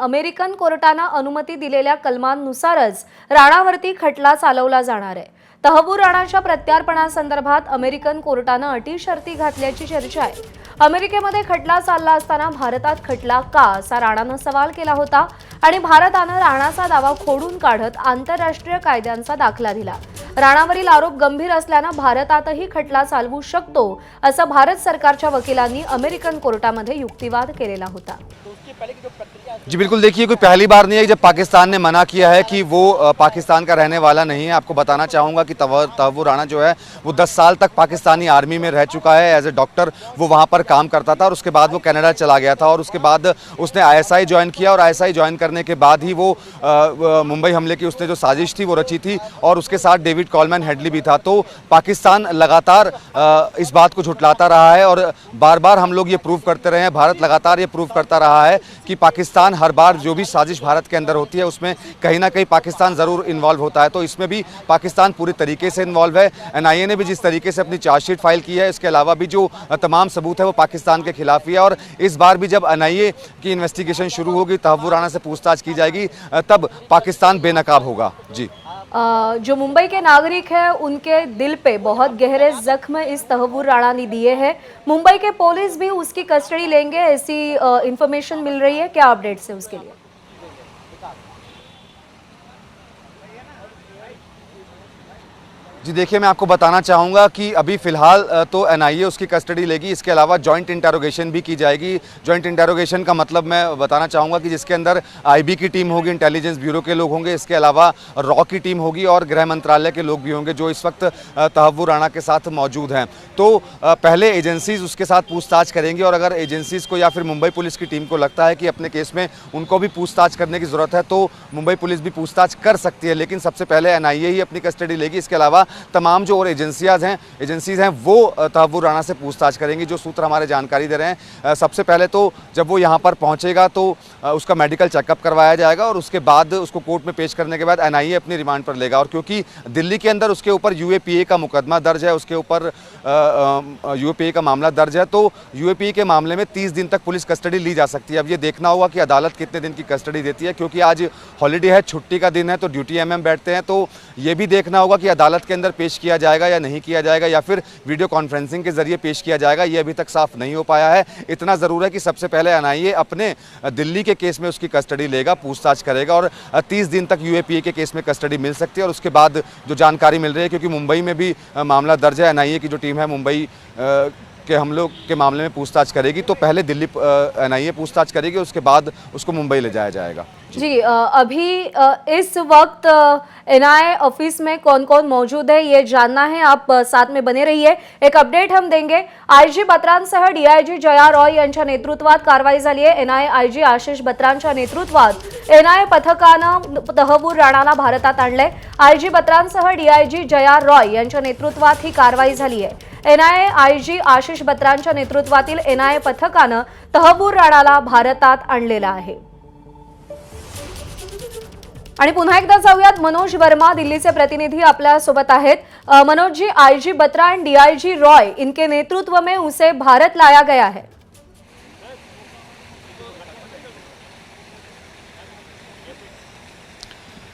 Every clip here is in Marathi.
अमेरिकन कोर्टानं अनुमती दिलेल्या कलमांनुसारच राणावरती खटला चालवला जाणार आहे। तहव्वूर राणाच्या प्रत्यार्पणासंदर्भात अमेरिकन कोर्टानं अटी शर्ती घातल्याची चर्चा आहे। अमेरिकेमध्ये खटला चालला असताना भारतात खटला का असा राणानं सवाल केला होता आणि भारतानं राणाचा दावा खोडून काढत आंतरराष्ट्रीय कायद्यांचा दाखला दिला। राणावरील आरोप गंभीर असल्यानं भारतातही खटला चालवू शकतो असं भारत सरकारच्या वकिलांनी अमेरिकन कोर्टामध्ये युक्तिवाद केलेला होता। जी बिल्कुल, देखिए कोई पहली बार नहीं है जब पाकिस्तान ने मना किया है कि वो पाकिस्तान का रहने वाला नहीं है। आपको बताना चाहूँगा कि तहव्वूर राणा जो है वो 10 साल तक पाकिस्तानी आर्मी में रह चुका है। एज ए डॉक्टर वो वहाँ पर काम करता था और उसके बाद वो कनाडा चला गया था और उसके बाद उसने आईएसआई ज्वाइन किया और आईएसआई ज्वाइन करने के बाद ही वो मुंबई हमले की उसने जो साजिश थी वो रची थी और उसके साथ डेविड कॉलमैन हेडली भी था। तो पाकिस्तान लगातार इस बात को झुटलाता रहा है और बार बार हम लोग ये प्रूव करते रहे हैं, भारत लगातार ये प्रूव करता रहा है कि पाकिस्तान हर बार जो भी साजिश भारत के अंदर होती है उसमें कहीं ना कहीं पाकिस्तान ज़रूर इन्वॉल्व होता है। तो इसमें भी पाकिस्तान पूरी तरीके से इन्वॉल्व है। एनआईए ने भी जिस तरीके से अपनी चार्जशीट फाइल की है, इसके अलावा भी जो तमाम सबूत है वो पाकिस्तान के खिलाफ ही है। और इस बार भी जब एनआईए की इन्वेस्टिगेशन शुरू होगी, तहव्वूर राणा से पूछताछ की जाएगी, तब पाकिस्तान बेनकाब होगा। जी, जो मुंबई के नागरिक हैं उनके दिल पे बहुत गहरे जख्म इस तहव्वूर राणा ने दिए हैं। मुंबई के पुलिस भी उसकी कस्टडी लेंगे ऐसी इंफॉर्मेशन मिल रही है। क्या अपडेट्स है उसके लिए? जी देखिए, मैं आपको बताना चाहूँगा कि अभी फ़िलहाल तो एनआईए उसकी कस्टडी लेगी। इसके अलावा जॉइंट इंटरोगेशन भी की जाएगी। जॉइंट इंटरोगेशन का मतलब मैं बताना चाहूँगा कि जिसके अंदर आईबी की टीम होगी, इंटेलिजेंस ब्यूरो के लोग होंगे, इसके अलावा रॉ की टीम होगी और गृह मंत्रालय के लोग भी होंगे जो इस वक्त तहव्वूर राणा के साथ मौजूद हैं। तो पहले एजेंसीज़ उसके साथ पूछताछ करेंगी और अगर एजेंसीज़ को या फिर मुंबई पुलिस की टीम को लगता है कि अपने केस में उनको भी पूछताछ करने की ज़रूरत है तो मुंबई पुलिस भी पूछताछ कर सकती है, लेकिन सबसे पहले एनआईए ही अपनी कस्टडी लेगी। इसके अलावा तमाम जो और एजेंसीज हैं वो तहव्वूर राणा से पूछताछ करेंगी। जो सूत्र हमारे जानकारी दे रहे हैं, सबसे पहले तो जब वो यहाँ पर पहुँचेगा तो उसका मेडिकल चेकअप करवाया जाएगा और उसके बाद उसको कोर्ट में पेश करने के बाद एनआईए अपनी रिमांड पर लेगा। और क्योंकि दिल्ली के अंदर उसके ऊपर यूएपीए का मुकदमा दर्ज है, उसके ऊपर यूएपीए का मामला दर्ज है, तो यूएपीए के मामले में 30 दिन तक पुलिस कस्टडी ली जा सकती है। अब ये देखना होगा कि अदालत कितने दिन की कस्टडी देती है, क्योंकि आज हॉलीडे है, छुट्टी का दिन है, तो ड्यूटी एमएम बैठते हैं। तो ये भी देखना होगा कि अदालत के अंदर पेश किया जाएगा या नहीं किया जाएगा या फिर वीडियो कॉन्फ्रेंसिंग के जरिए पेश किया जाएगा, ये अभी तक साफ नहीं हो पाया है। इतना ज़रूर है कि सबसे पहले एनआईए अपने दिल्ली के केस में उसकी कस्टडी लेगा, पूछताछ करेगा और 30 दिन तक यूएपीए के केस में कस्टडी मिल सकती है। और उसके बाद जो जानकारी मिल रही है, क्योंकि मुंबई में भी मामला दर्ज है, एनआईए की जो टीम है मुंबई के हमलों के मामले में पूछताछ करेगी, तो पहले दिल्ली एनआईए पूछताछ करेगी, उसके बाद उसको मुंबई ले जाया जाएगा। जी, अभी इस वक्त एनआईए ऑफिस में कौन कौन मौजूद है ये जानना है, आप साथ में बने रहिए। एक अपडेट हम देंगे। आयजी बत्रांसह डीआयजी जया रॉय यांच्या नेतृत्वात कारवाई झाली आहे। एनआयए आयजी आशिष बत्रांच्या नेतृत्वात एनआयए पथकानं तहव्वूर राणाला भारतात आणले। आयजी बत्रांसह डीआयजी जया रॉय यांच्या नेतृत्वात ही कारवाई झाली आहे। एनआयए आयजी आशिष बत्रांच्या नेतृत्वातील एनआयए पथकानं तहव्वूर राणाला भारतात आणलेला आहे। आणि पुन्हा एकदा जाऊयात, मनोज वर्मा दिल्लीचे प्रतिनिधी आपल्या सोबत आहेत। मनोज जी, आईजी बत्रा एंड डीआईजी रॉय, इनके नेतृत्व में उसे भारत लाया गया है।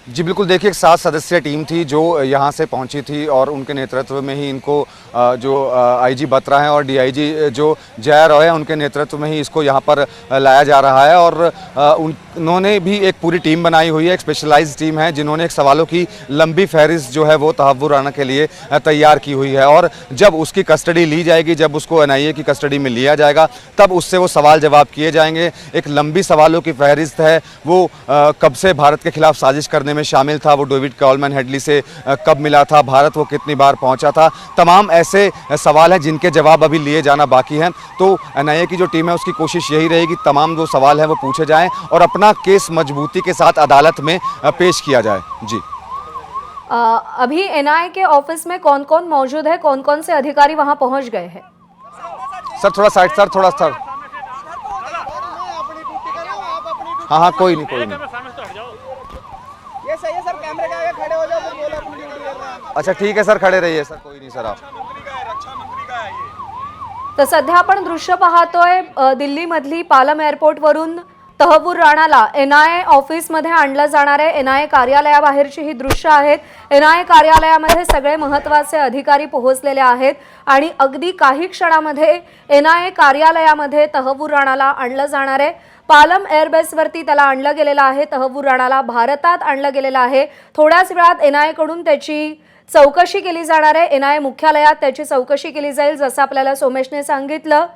जी बिल्कुल, देखिए एक 7 सदस्यीय टीम थी जो यहाँ से पहुँची थी और उनके नेतृत्व में ही इनको जो आईजी बत्रा हैं और डीआईजी जो जया रॉय है उनके नेतृत्व में ही इसको यहाँ पर लाया जा रहा है। और उन्होंने भी एक पूरी टीम बनाई हुई है, एक स्पेशलाइज्ड टीम है जिन्होंने एक सवालों की लंबी फहरिस्त जो है वो तहव्वूर राणा के लिए तैयार की हुई है। और जब उसकी कस्टडी ली जाएगी, जब उसको एनआईए की कस्टडी में लिया जाएगा, तब उससे वो सवाल जवाब किए जाएंगे। एक लंबी सवालों की फहरिस्त है, वो कब से भारत के खिलाफ साजिश करने में शामिल था, वो डेविड कॉलमैन हेडली से कब मिला था, भारत वो कितनी बार पहुंचा था, तमाम ऐसे सवाल हैं जिनके जवाब अभी लिए जाना बाकी हैं। तो एनआईए की जो टीम है उसकी कोशिश यही रहेगी तमाम जो सवाल हैं वो पूछे जाएं और अपना केस मजबूती के साथ अदालत में पेश किया जाए। जी, अभी एनआईए के ऑफिस में कौन कौन मौजूद है, कौन कौन से अधिकारी वहां पहुंच गए हैं? सर थोड़ा साइड, सर थोड़ा सर, हाँ हाँ कोई नहीं कोई नहीं, ये सही है सर, कैमरे के आगे खड़े हो जाओ, फिर बोलो अपनी ड्यूटी कर रहे हैं। अच्छा ठीक है सर, खड़े रहिए सर, कोई नहीं सर आप। तर सध्या आपण दृश्य पाहतोय दिल्ली मधली पालम एअरपोर्ट वरून तहबूर राणाला NIA ऑफिसमध्ये आणलं जाणार आहे। NIA कार्यालयाबाहेरची ही दृश्य आहेत। NIA कार्यालयामध्ये सगळे महत्त्वाचे अधिकारी पोहोचलेले आहेत आणि अगदी काही क्षणामध्ये NIA कार्यालयामध्ये तहबूर राणाला आणलं जाणार आहे। पालम एअरबेसवरती त्याला आणलं गेलेलं आहे। तहबूर राणाला भारतात आणलं गेलेलं आहे। थोड्याच वेळात NIA कडून त्याची चौकशी केली जाणार आहे। NIA मुख्यालयात त्याची चौकशी केली जाईल। जसं आपल्याला सोमेशने सांगितलं,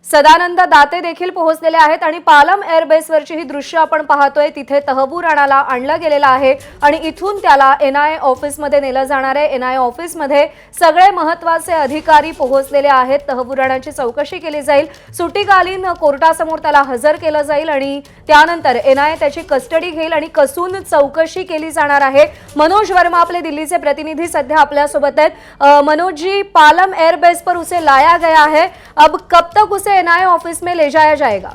सदानंद दाते देखील पोहोचलेले आहेत आणि पालम एअरबेसवरची ही दृश्य आपण पाहतोय। तिथे तहबूर राणाला आणलं गेलेलं आहे आणि इथून त्याला NIA ऑफिसमध्ये नेलं जाणार आहे। NIA ऑफिसमध्ये सगळे महत्त्वाचे अधिकारी पोहोचलेले आहेत। तहबूर राणाची चौकशी केली जाईल। सुट्टीकालीन कोर्टासमोर त्याला हजर केलं जाईल आणि त्यानंतर NIA त्याची कस्टडी घेईल आणि कसून चौकशी केली जाणार आहे। मनोज वर्मा आपले दिल्लीचे प्रतिनिधी सध्या आपल्या सोबत आहेत। मनोज जी, पालम एयरबेस पर उसे लाया गया है, अब कब तक उसे NIA ऑफिस में ले जाया जाएगा?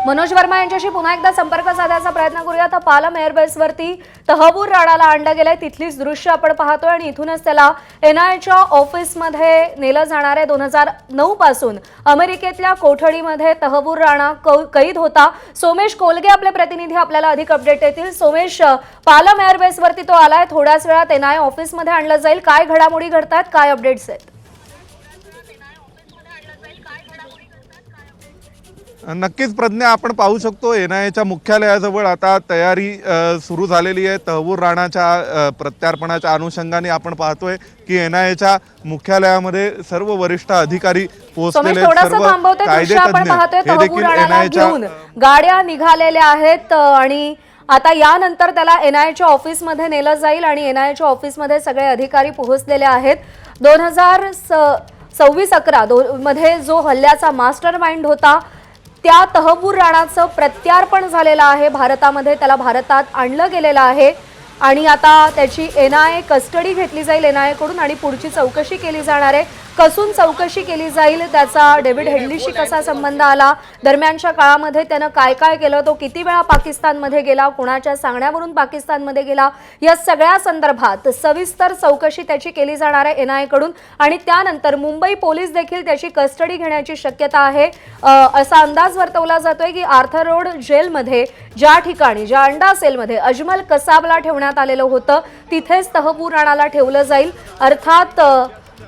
मनोज वर्मा यांच्याशी पुन्हा एकदा संपर्क साधायचा प्रयत्न करूया। तर पालम एअरबेसवरती तहबूर राणाला आणलं गेलंय, तिथलीच दृश्य आपण पाहतोय आणि इथूनच त्याला NIAच्या ऑफिसमध्ये नेलं जाणार आहे। 2009 पासून अमेरिकेतल्या कोठडीमध्ये तहबूर राणा कैद होता। सोमेश कोलगे आपले प्रतिनिधी आपल्याला अधिक अपडेट देतील। सोमेश, पालम एअरबेसवरती तो आलाय, थोड्याच वेळात NIA ऑफिसमध्ये आणलं जाईल। काय घडामोडी घडतात, काय अपडेट्स आहेत? नक्कीच प्रज्ञा, आपण पाहू शकतो NIAच्या मुख्यालयाजवळ आता तयारी सुरू झालेली आहे। तहबूर राणाच्या प्रत्यार्पणाच्या अनुषंगाने आपण पाहतोय की NIAच्या मुख्यालयामध्ये सर्व वरिष्ठ अधिकारी पोहोचलेले आहेत। सर्व कायदेतज्ञ हे देखील NIAच्या गाड्या निघालेल्या आहेत आणि आता यानंतर त्याला NIAच्या ऑफिसमध्ये नेलं जाईल आणि NIAच्या ऑफिसमध्ये सगळे अधिकारी पोहोचलेले आहेत। 2026-11 मध्ये जो हल्ल्याचा मास्टर माइंड होता त्या तहबूर राणाचं प्रत्यार्पण झालेलं आहे भारतामध्ये। त्याला भारतात आणलं गेलेलं आहे आणि आता त्याची NIA कस्टडी घेतली जाईल NIA कडून आणि पुढची चौकशी केली जाणार आहे। कसून चौकशी केली जाईल, त्याचा डेव्हिड हेडलीशी कसा संबंध आला, दरम्यानच्या काळामध्ये त्यानं काय काय केलं, तो किती वेळा पाकिस्तानमध्ये गेला, कोणाच्या सांगण्यावरून पाकिस्तानमध्ये गेला, या सगळ्या संदर्भात सविस्तर चौकशी त्याची केली जाणार आहे NIA कडून आणि त्यानंतर मुंबई पोलीस देखील त्याची कस्टडी घेण्याची शक्यता आहे। असा अंदाज वर्तवला जातोय की आर्थर रोड जेलमध्ये ज्या ठिकाणी, ज्या अंडा सेलमध्ये अजमल कसाबला ठेवण्यात आलेलं होतं, तिथेच तहबूर राणाला ठेवलं जाईल। अर्थात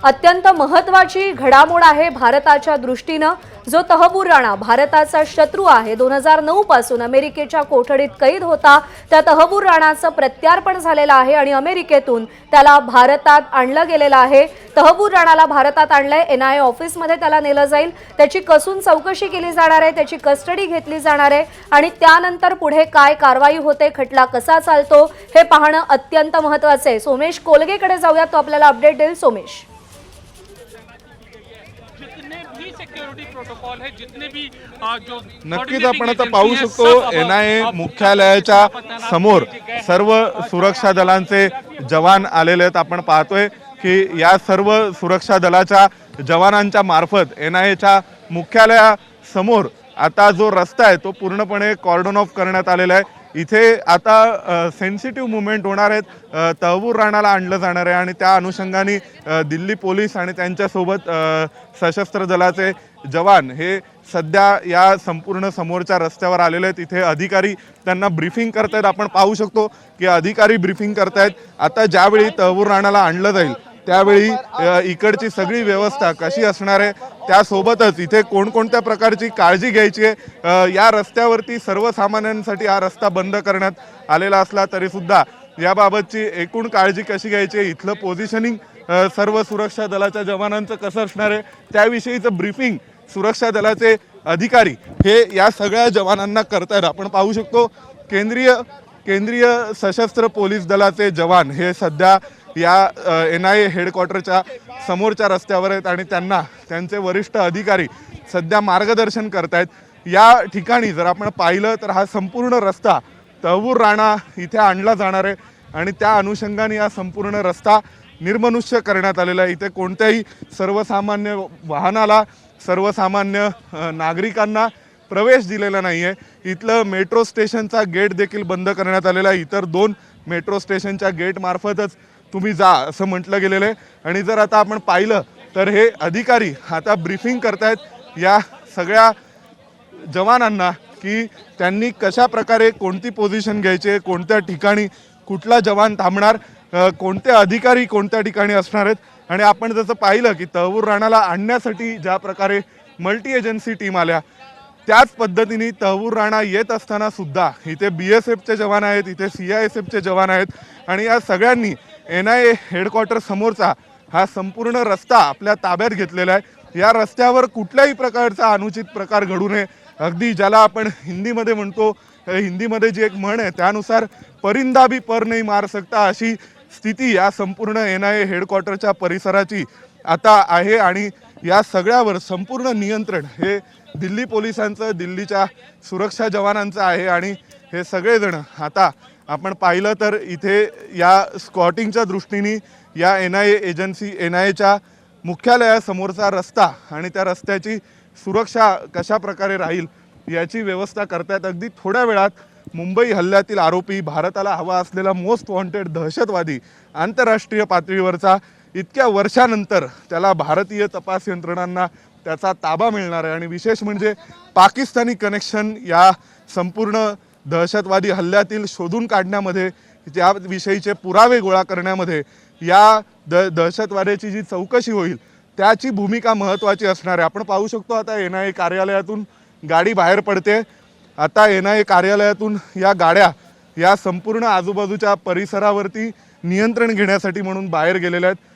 अत्यंत महत्त्वाची घडामोड आहे भारताच्या दृष्टीनं। जो तहबूर राणा भारताचा शत्रू आहे, 2009 पासून अमेरिकेच्या कोठडीत कैद होता, त्या तहबूर राणाचं प्रत्यार्पण झालेलं आहे आणि अमेरिकेतून त्याला भारतात आणलं गेलेलं आहे। तहबूर राणाला भारतात आणलंय, NIA ऑफिसमध्ये त्याला नेलं जाईल, त्याची कसून चौकशी केली जाणार आहे, त्याची कस्टडी घेतली जाणार आहे आणि त्यानंतर पुढे काय कारवाई होते, खटला कसा चालतो हे पाहणं अत्यंत महत्त्वाचं आहे। सोमेश कोलगेकडे जाऊया, तो आपल्याला अपडेट देईल। सोमेश, नक्कीच आपण आता पाहू शकतो NIA मुख्यालयाच्या समोर सर्व सुरक्षा दलांचे जवान आलेले आहेत। आपण पाहतोय की या सर्व सुरक्षा दलाच्या जवानांच्या मार्फत NIAच्या मुख्यालयासमोर आता जो रस्ता आहे तो पूर्णपणे कॉर्डन ऑफ करण्यात आलेला आहे। इथे आता सेन्सिटिव्ह मुवमेंट होणार आहेत, तहबूर राणाला आणलं जाणार आहे आणि त्या अनुषंगाने दिल्ली पोलीस आणि त्यांच्यासोबत सशस्त्र दलाचे जवान हे सध्या या संपूर्ण समोरच्या रस्त्यावर आलेले आहेत। इथे अधिकारी त्यांना ब्रीफिंग करतायत। आपण पाहू शकतो की अधिकारी ब्रीफिंग करतायत। आता ज्यावेळी तहबूर राणाला आणलं जाईल त्यावेळी इकडची सगळी व्यवस्था कशी असणार आहे, त्यासोबतच इथे कोणकोणत्या प्रकारची काळजी घ्यायची आहे, या रस्त्यावरती सर्वसामान्यांसाठी हा रस्ता बंद करण्यात आलेला असला तरी सुद्धा याबाबतची एकूण काळजी कशी घ्यायची आहे, इथलं पोझिशनिंग सर्व सुरक्षा दलाच्या जवानांचं कसं असणार आहे, त्याविषयीचं ब्रीफिंग सुरक्षा दलाचे अधिकारी हे या सगळ्या जवानांना करतायत। आपण पाहू शकतो केंद्रीय सशस्त्र पोलीस दलाचे जवान हे सध्या या NIA हेडक्वार्टरच्या समोरच्या रस्त्यावर आहेत आणि त्यांना त्यांचे वरिष्ठ अधिकारी सध्या मार्गदर्शन करतायत। या ठिकाणी जर आपण पाहिलं तर हा संपूर्ण रस्ता तहबूर राणा इथे आणला जाणार आहे आणि त्या अनुषंगाने हा संपूर्ण रस्ता निर्मनुष्य करण्यात आलेला आहे। इथे कोणत्याही सर्वसामान्य वाहनाला, सर्वसामान्य नागरिकांना प्रवेश दिलेला नाही आहे। इथलं मेट्रो स्टेशनचा गेट देखील बंद करण्यात आलेला आहे। इतर 2 मेट्रो स्टेशनच्या गेटमार्फतच तुम्ही जा असं म्हटलं गेलेलं आहे. आणि जर आता आपण पाहिलं तर हे अधिकारी आता ब्रीफिंग करतायत या सगळ्या जवानांना की त्यांनी कशा प्रकारे कोणती पोझिशन घ्यायची, कोणत्या ठिकाणी कुठला जवान थांबणार, कोणते अधिकारी कोणत्या ठिकाणी असणार आहेत. आणि आपण जसं पाहिलं की तहवूर राणाला आणण्यासाठी ज्या प्रकारे मल्टी एजन्सी टीम आल्या, त्याच पद्धतीने तहवूर राणा येत असताना सुद्धा इथे BSFचे जवान आहेत, इथे CISFचे जवान आहेत. आणि या सगळ्यांनी NIA हेडक्वार्टर समोरचा हा संपूर्ण रस्ता आपल्या ताब्यात घेतलेला आहे. या रस्त्यावर कुठल्याही प्रकारचा अनुचित प्रकार घडू नये. अगदी ज्याला आपण हिंदीमध्ये म्हणतो, हिंदीमध्ये जी एक म्हण आहे त्यानुसार परिंदा भी पर नहीं मार सकता, अशी स्थिती या संपूर्ण NIA हेडक्वार्टरच्या परिसराची आता आहे. आणि या सगळ्यावर संपूर्ण नियंत्रण हे दिल्ली पोलिसांचं, दिल्लीच्या सुरक्षा जवानांचं आहे. आणि हे सगळेजण आता आपण पाहिलं तर इथे या स्कॉटिंगच्या दृष्टीने या NIA एजन्सी, NIAच्या मुख्यालयासमोरचा रस्ता आणि त्या रस्त्याची सुरक्षा कशा प्रकारे राहील याची व्यवस्था करतायत. अगदी थोड्या वेळात मुंबई हल्ल्यातील आरोपी, भारताला हवा असलेला मोस्ट वॉन्टेड दहशतवादी, आंतरराष्ट्रीय पातळीवरचा, इतक्या वर्षानंतर त्याला भारतीय तपास यंत्रणांना त्याचा ताबा मिळणार आहे. आणि विशेष म्हणजे पाकिस्तानी कनेक्शन या संपूर्ण दहशतवादी हल्ल्यातील शोधून काढण्यामध्ये, त्याविषयीचे पुरावे गोळा करण्यामध्ये, या दहशतवाद्याची जी चौकशी होईल त्याची भूमिका महत्त्वाची असणार आहे. आपण पाहू शकतो आता NIA कार्यालयातून गाडी बाहेर पडते. आता NIA कार्यालयातून या गाड्या या संपूर्ण आजूबाजूच्या परिसरावरती नियंत्रण घेण्यासाठी म्हणून बाहेर गेलेल्या आहेत.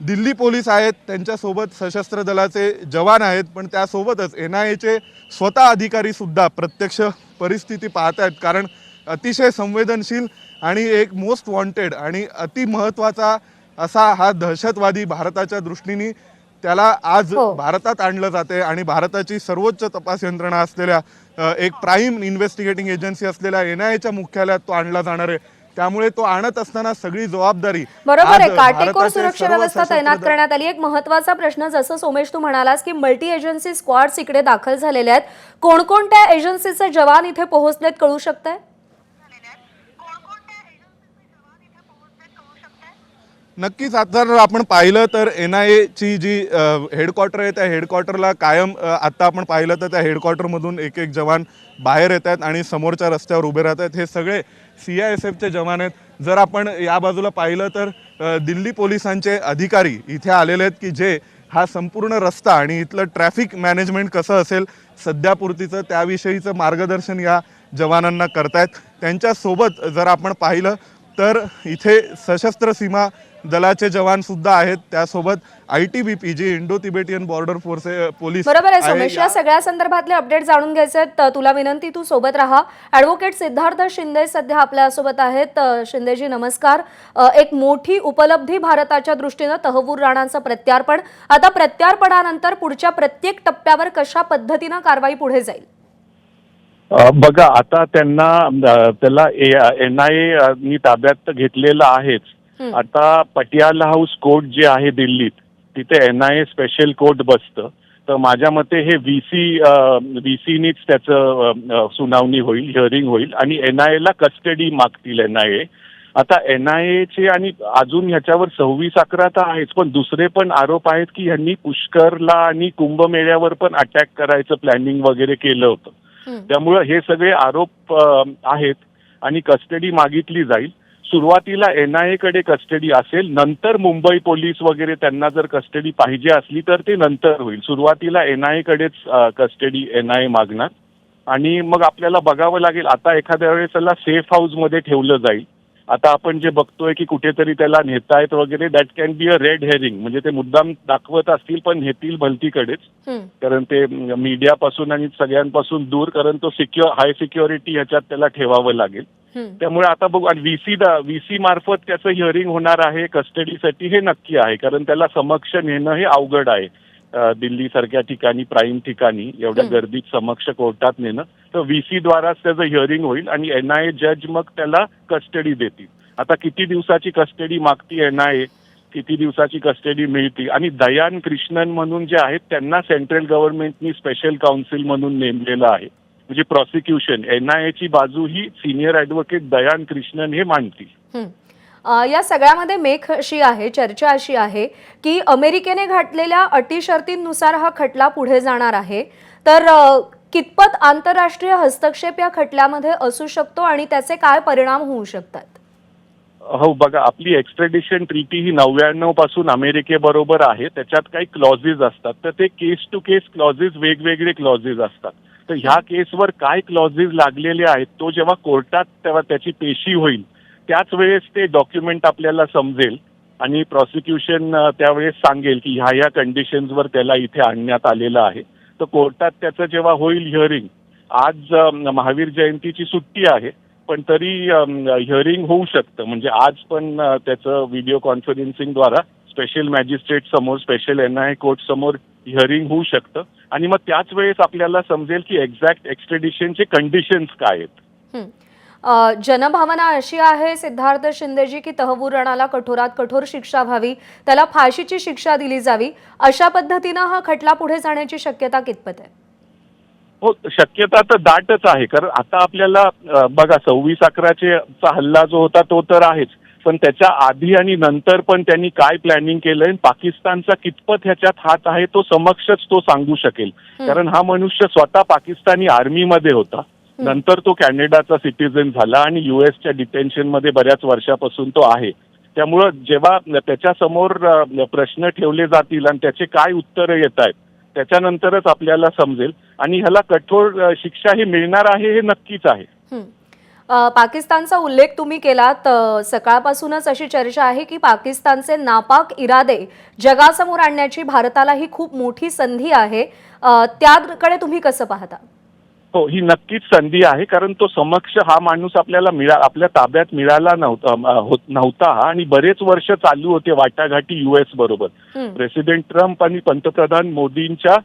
दिल्ली पोलीस आहेत, त्यांच्यासोबत सशस्त्र दलाचे जवान आहेत, पण त्यासोबतच NIAचे स्वतः अधिकारीसुद्धा प्रत्यक्ष परिस्थिती पाहत आहेत. कारण अतिशय संवेदनशील आणि एक मोस्ट वॉन्टेड आणि अतिमहत्त्वाचा असा हा दहशतवादी भारताच्या दृष्टीने, त्याला आज भारतात आणलं जाते. आणि भारताची सर्वोच्च तपास यंत्रणा असलेल्या एक प्राईम इन्व्हेस्टिगेटिंग एजन्सी असलेल्या NIAच्या मुख्यालयात तो आणला जाणार आहे. त्यामुळे तो आणत असताना सगळी जबाबदारी बरोबर आहे. काटेकोर सुरक्षा व्यवस्था तैनात करण्यात आली. एक महत्त्वाचा प्रश्न, जसं सोमेश तू म्हणालास की मल्टी एजन्सी स्क्वॉड्स इकडे दाखल झालेले आहेत, कोणकोणत्या एजन्सीचे जवान इथे पोहोचलेत कळू शकतंय? नक्कीच. आता जर आपण पाहिलं तर NIAची जी हेडक्वार्टर आहे त्या हेडक्वार्टरला कायम आता आपण पाहिलं तर त्या हेडक्वार्टरमधून एक एक जवान बाहेर येत आहेत आणि समोरच्या रस्त्यावर उभे राहत आहेत. हे सगळे CISFचे जवान आहेत. जर आपण या बाजूला पाहिलं तर दिल्ली पोलिसांचे अधिकारी इथे आलेले आहेत की जे हा संपूर्ण रस्ता आणि इथलं ट्रॅफिक मॅनेजमेंट कसं असेल सध्यापुरतीचं त्याविषयीचं मार्गदर्शन या जवानांना करतायत. त्यांच्यासोबत जर आपण पाहिलं तर इथे सशस्त्र सीमा दलाचे जवान सुद्धा आहेत, त्यासोबत ITBP जी Indo Tibetan border force police. बरोबर आहे सोमेश. या सगळ्या संदर्भातले अपडेट जाणून घ्यायचे तुला विनंती, तू सोबत राहा. ॲडव्होकेट सिद्धार्थ शिंदे सध्या आपल्यासोबत आहेत. शिंदेजी नमस्कार. एक मोठी उपलब्धी भारताच्या दृष्टीनं तहवूर राणांचं प्रत्यार्पण. आता प्रत्यार्पणानंतर पुढच्या प्रत्येक टप्प्यावर कशा पद्धतीनं कारवाई पुढे जाईल? बघा, आता त्याला NIA नी ताब्यात घेतलेलं आहेच. आता पटियाला हाऊस कोर्ट जे आहे दिल्लीत, तिथे NIA स्पेशल कोर्ट बसतं. तर माझ्या मते हे VCनीच त्याचं सुनावणी होईल, हिअरिंग होईल आणि NIA ला कस्टडी मागतील NIA. आता NIAचे आणि अजून ह्याच्यावर 26/11 तर आहेच, पण दुसरे पण आरोप आहेत की ह्यांनी पुष्करला आणि कुंभमेळ्यावर पण अटॅक करायचं प्लॅनिंग वगैरे केलं होतं. त्यामुळं हे सगळे आरोप आहेत आणि कस्टडी मागितली जाईल. सुरुवातीला NIA कडे कस्टडी असेल, नंतर मुंबई पोलीस वगैरे त्यांना जर कस्टडी पाहिजे असली तर ते नंतर होईल. सुरुवातीला NIA कडेच कस्टडी NIA मागणार आणि मग आपल्याला बघावं लागेल. आता एखाद्या वेळेस त्याला सेफ हाऊस मध्ये ठेवलं जाईल. आता आपण जे बघतोय की कुठेतरी त्याला नेतायत वगैरे, that can be a red herring, म्हणजे ते मुद्दाम दाखवत असतील पण नेतील भलतीकडेच, कारण ते मीडियापासून आणि सगळ्यांपासून दूर, कारण तो हाय सिक्युरिटी ह्याच्यात त्याला ठेवावं लागेल. त्यामुळे आता बघू. आणि VC मार्फत त्याचं हिअरिंग होणार आहे कस्टडीसाठी, हे नक्की आहे, कारण त्याला समक्ष नेणं हे अवघड आहे. दिल्ली सारख्या ठिकाणी, प्राईम ठिकाणी एवढ्या गर्दीत समक्ष कोर्टात नेणं. तर VC द्वाराच त्याचं हिअरिंग होईल आणि NIA जज मग त्याला कस्टडी देतील. आता किती दिवसाची कस्टडी मागती NIA, किती दिवसाची कस्टडी मिळते. आणि दयान कृष्णन म्हणून जे आहेत त्यांना सेंट्रल गव्हर्नमेंटनी स्पेशल काउन्सिल म्हणून नेमलेलं आहे. म्हणजे प्रॉसिक्युशन NIAची बाजू ही सिनियर ॲडव्होकेट दयान कृष्णन हे मांडतील. या सगळ्यामध्ये मेख अशी आहे, चर्चा अशी आहे की अमेरिकेने घातलेल्या अटी शर्तींनुसार हा खटला पुढे जाणार आहे, तर कितपत आंतरराष्ट्रीय हस्तक्षेप या खटल्यामध्ये असू शकतो आणि त्याचे काय परिणाम होऊ शकतात? हो बघा, आपली एक्स्ट्रॅडिशन ट्रीटी ही 99 पासून अमेरिकेबरोबर आहे. त्याच्यात काही क्लॉजेस असतात, तर ते केस टू केस क्लॉजेस, वेगवेगळे क्लॉजेस असतात. तर ह्या केसवर काय क्लॉजेस लागलेले आहेत तो जेव्हा कोर्टात तेव्हा त्याची पेशी होईल, त्याच वेळेस ते डॉक्युमेंट आपल्याला समजेल आणि प्रॉसिक्युशन त्यावेळेस सांगेल की ह्या कंडिशन्सवर त्याला इथे आणण्यात आलेलं आहे. तर कोर्टात त्याचं जेव्हा होईल हिअरिंग, आज महावीर जयंतीची सुट्टी आहे पण तरी हिअरिंग होऊ शकतं. म्हणजे आज पण त्याचं व्हिडिओ कॉन्फरन्सिंगद्वारा स्पेशल मॅजिस्ट्रेट समोर, स्पेशल NIA कोर्ट समोर हिअरिंग होऊ शकतं आणि मग त्याच वेळेस आपल्याला समजेल की एक्झॅक्ट एक्स्ट्रॅडिशनचे कंडिशन्स काय आहेत. जनभावना अशी आहे सिद्धार्थ शिंदेजी की तहव्वूर राणाला कठोरात कठोर शिक्षा व्हावी, त्याला फाशीची शिक्षा दिली जावी, अशा पद्धतीनं हा खटला पुढे जाण्याची शक्यता कितपत आहे? हो, शक्यता तर दाटच आहे. कारण आता आपल्याला बघा 26/11 हल्ला जो होता तो तर आहेच, पण त्याच्या आधी आणि नंतर पण त्यांनी काय प्लॅनिंग केलंय, पाकिस्तानचा कितपत ह्याच्यात हात आहे तो समक्षच तो सांगू शकेल. कारण हा मनुष्य स्वतः पाकिस्तानी आर्मीमध्ये होता, नंतर तो कॅनडाचा सिटीझन झाला आणि US डिटेन्शन मध्ये बऱ्याच वर्षापासून तो आहे. त्यामुळं जेव्हा त्याच्या समोर प्रश्न ठेवले जातील आणि त्याचे काय उत्तरं येत आहेत त्याच्यानंतरच आपल्याला समजेल आणि ह्याला कठोर शिक्षा ही मिळणार आहे हे नक्कीच आहे. पाकिस्तानचा उल्लेख तुम्ही केलात, सकाळपासूनच अशी चर्चा आहे की पाकिस्तानचे नापाक इरादे जगासमोर आणण्याची भारताला ही खूप मोठी संधी आहे, त्याकडे तुम्ही कसं पाहता? हो, ही नक्कीच संधी आहे. कारण तो समक्ष हा माणूस आपल्याला आपल्या ताब्यात मिळाला नव्हता आणि बरेच वर्ष चालू होते वाटाघाटी US बरोबर. प्रेसिडेंट ट्रम्प आणि पंतप्रधान मोदींच्या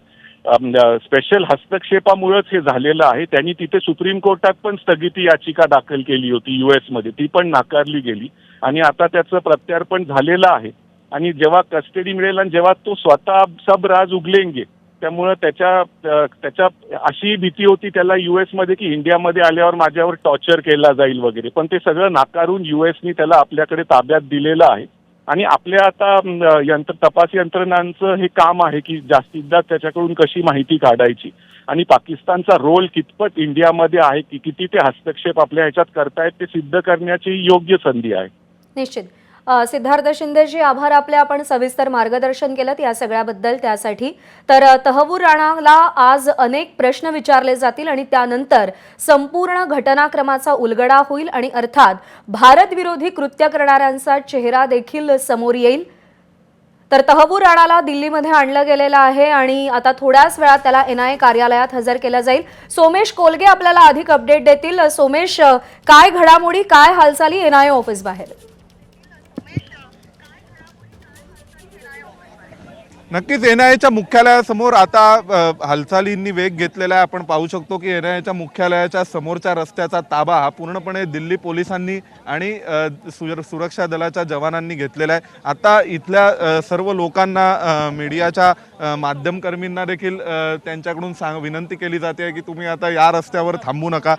स्पेशल हस्तक्षेपामुळेच हे झालेलं आहे. त्यांनी तिथे सुप्रीम कोर्टात पण स्थगिती याचिका दाखल केली होती US मध्ये, ती पण नाकारली गेली आणि आता त्याचं प्रत्यार्पण झालेलं आहे. आणि जेव्हा कस्टडी मिळेल आणि जेव्हा तो स्वतः सब राज उगलेंगे, त्यामुळं त्याच्या अशी भीती होती त्याला US मध्ये की इंडियामध्ये आल्यावर माझ्यावर टॉर्चर केला जाईल वगैरे, पण ते सगळं नाकारून USनी त्याला आपल्याकडे ताब्यात दिलेलं आहे. आणि आपल्या आता तपास यंत्रणांचं हे काम आहे की जास्तीत जास्त त्याच्याकडून कशी माहिती काढायची आणि पाकिस्तानचा रोल कितपत इंडियामध्ये आहे, की किती ते हस्तक्षेप आपल्या ह्याच्यात करतायत ते सिद्ध करण्याची योग्य संधी आहे. निश्चित. सिद्धार्थ शिंदेजी, आभार आपले, आपण सविस्तर मार्गदर्शन केलं या सगळ्याबद्दल. त्यासाठी तर तहव्वूर राणाला आज अनेक प्रश्न विचारले जातील आणि त्यानंतर संपूर्ण घटनाक्रमाचा उलगडा होईल आणि अर्थात भारत विरोधी कृत्य करणाऱ्यांचा चेहरा देखील समोर येईल. तर तहव्वूर राणाला दिल्लीमध्ये आणलं गेलेलं आहे आणि आता थोड्याच वेळात त्याला NIA कार्यालयात हजर केलं जाईल. सोमेश कोलगे आपल्याला अधिक अपडेट देतील. सोमेश, काय घडामोडी, काय हालचाली NIA ऑफिस बाहेर? नक्कीच NIAच्या मुख्यालयासमोर आता हालचालींनी वेग घेतलेला आहे. आपण पाहू शकतो की NIAच्या मुख्यालयाच्या समोरच्या रस्त्याचा ताबा हा पूर्णपणे दिल्ली पोलिसांनी आणि सुरक्षा दलाच्या जवानांनी घेतलेला आहे. आता इथल्या सर्व लोकांना, मीडियाच्या माध्यमकर्मींना देखील त्यांच्याकडून विनंती केली जाते की तुम्ही आता या रस्त्यावर थांबू नका.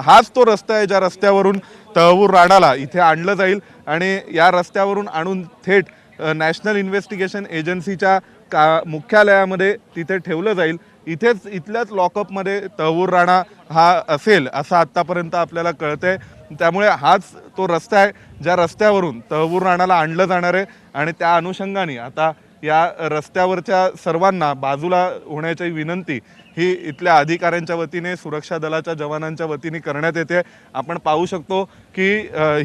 हाच तो रस्ता आहे ज्या रस्त्यावरून तहव्वूर राणाला इथे आणलं जाईल आणि या रस्त्यावरून आणून थेट नॅशनल इन्व्हेस्टिगेशन एजन्सीच्या मुख्यालयामध्ये तिथे ठेवलं जाईल. इथल्याच लॉकअपमध्ये तहव्वूर राणा हा असेल असं आत्तापर्यंत आपल्याला कळतंय. त्यामुळे हाच तो रस्ता आहे ज्या रस्त्यावरून तहव्वूर राणाला आणलं जाणार आहे आणि त्या अनुषंगाने आता या रस्त्यावरच्या सर्वांना बाजूला होण्याची विनंती ही इथल्या अधिकाऱ्यांच्या वतीने, सुरक्षा दलाच्या जवानांच्या वतीने करण्यात येते. आपण पाहू शकतो की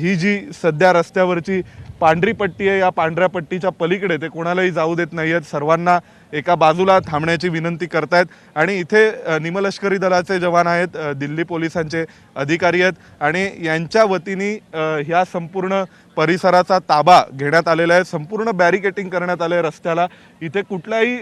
ही जी सध्या रस्त्यावरची पांढरी पट्टी आहे, या पांढऱ्या पट्टीच्या पलीकडे ते कोणालाही जाऊ देत नाही आहेत. सर्वांना एका बाजूला थांबण्याची विनंती करतायत आणि इथे निमलष्करी दलाचे जवान आहेत, दिल्ली पोलिसांचे अधिकारी आहेत आणि यांच्या वतीने ह्या संपूर्ण परिसराचा ताबा घेण्यात आलेला आहे. संपूर्ण बॅरिकेटिंग करण्यात आलं आहे रस्त्याला. इथे कुठल्याही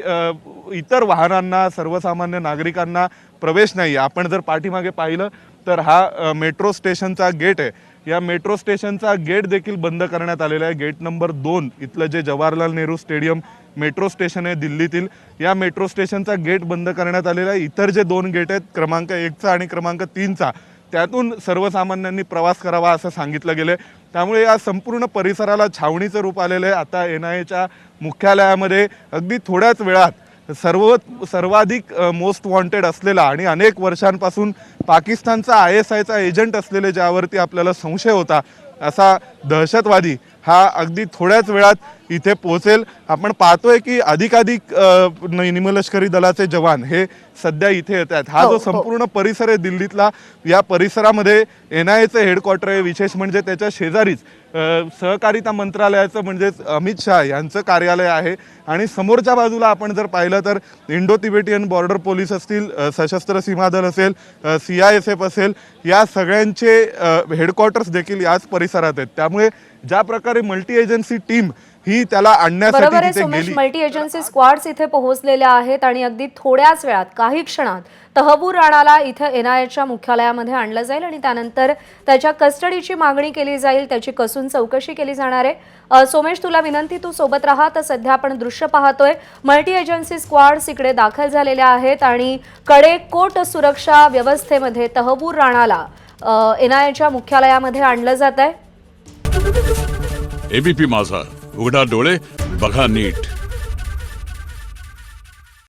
इतर वाहनांना, सर्वसामान्य नागरिकांना प्रवेश नाही आहे. आपण जर पाठीमागे पाहिलं तर हा मेट्रो स्टेशनचा गेट आहे. या मेट्रो स्टेशनचा गेट देखील बंद करण्यात आलेला आहे. गेट नंबर 2 इथलं जे Jawaharlal Nehru stadium metro station आहे दिल्लीतील, या मेट्रो स्टेशनचा गेट बंद करण्यात आलेला आहे. इतर जे 2 गेट आहेत, क्रमांक 1चा आणि क्रमांक 3चा, त्यातून सर्वसामान्यांनी प्रवास करावा असं सांगितलं गेलं. त्यामुळे या संपूर्ण परिसराला छावणीचं रूप आलेलं आहे. आता NIAच्या मुख्यालयामध्ये अगदी थोड्याच वेळात सर्वाधिक मोस्ट वॉन्टेड असलेला आणि अनेक वर्षांपासून पाकिस्तानचा ISIचा एजंट असलेले, ज्यावरती आपल्याला संशय होता असा दहशतवादी हा अगदी थोड्याच वेळात इथे पोहोचेल. आपण पाहतोय की अधिकाधिक निमलष्करी दलाचे जवान हे सध्या इथे येत आहेत. हा जो संपूर्ण परिसर आहे दिल्लीतला, या परिसरामध्ये NIAचे हेडक्वार्टर आहे. विशेष म्हणजे त्याच्या शेजारीच सहकारिता मंत्रालयाचं म्हणजेच अमित शहा यांचं कार्यालय आहे. आणि समोरच्या बाजूला आपण जर पाहिलं तर इंडो तिबेटियन बॉर्डर पोलीस असतील, सशस्त्र सीमा दल असेल, CISF असेल, या सगळ्यांचे हेडक्वार्टर्स देखील याच परिसरात आहेत. त्यामुळे ज्या प्रकारे मल्टी एजन्सी टीम ही त्याला बरोबर आणण्यासाठी आहे तिथे सोमेश, गेली. मल्टी एजन्सी स्क्वॉड्स इथे पोहोचलेल्या आहेत आणि अगदी थोड्याच वेळात, काही क्षणात तहबूर राणाला इथे NIAच्या मुख्यालयामध्ये आणलं जाईल आणि त्यानंतर त्याच्या कस्टडीची मागणी केली जाईल, त्याची कसून चौकशी केली जाणार आहे. सोमेश, तुला विनंती, तू सोबत राहा. तर सध्या आपण दृश्य पाहतोय, मल्टी एजन्सी स्क्वॉड्स इकडे दाखल झालेल्या आहेत आणि कडेकोट सुरक्षा व्यवस्थेमध्ये तहबूर राणाला NIAच्या मुख्यालयामध्ये आणलं जात आहे. ABP माझा, उघडा डोळे बघा नीट.